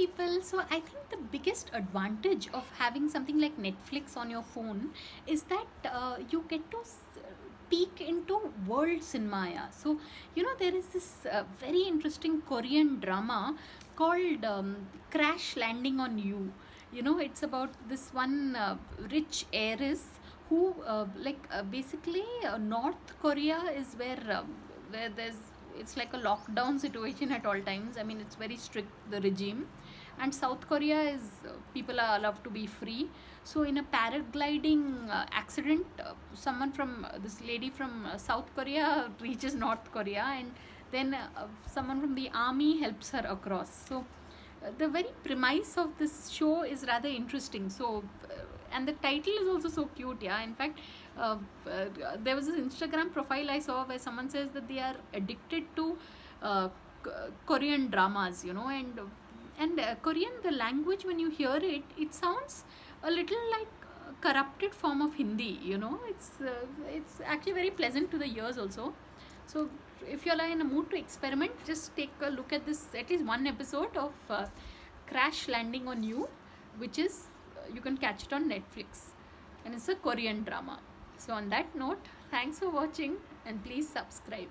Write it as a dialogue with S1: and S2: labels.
S1: people. So I think the biggest advantage of having something like Netflix on your phone is that you get to peek into world cinema. Yeah. So there is this very interesting Korean drama called Crash Landing on You. It's about this one rich heiress who basically North Korea is where there's it's like a lockdown situation at all times. I mean, it's very strict, the regime. And South Korea is people are allowed to be free. So in a paragliding accident, someone from this lady from South Korea reaches North Korea, and then someone from the army helps her across. So the very premise of this show is rather interesting. So and the title is also so cute. Yeah, in fact, there was this Instagram profile I saw where someone says that they are addicted to uh, Korean dramas, and Korean, the language, when you hear it, it sounds a little like a corrupted form of Hindi. It's actually very pleasant to the ears also. So if you're in a mood to experiment, just take a look at this, at least one episode of Crash Landing on You, which is you can catch it on Netflix, and it's a Korean drama. So on that note, thanks for watching, and please subscribe.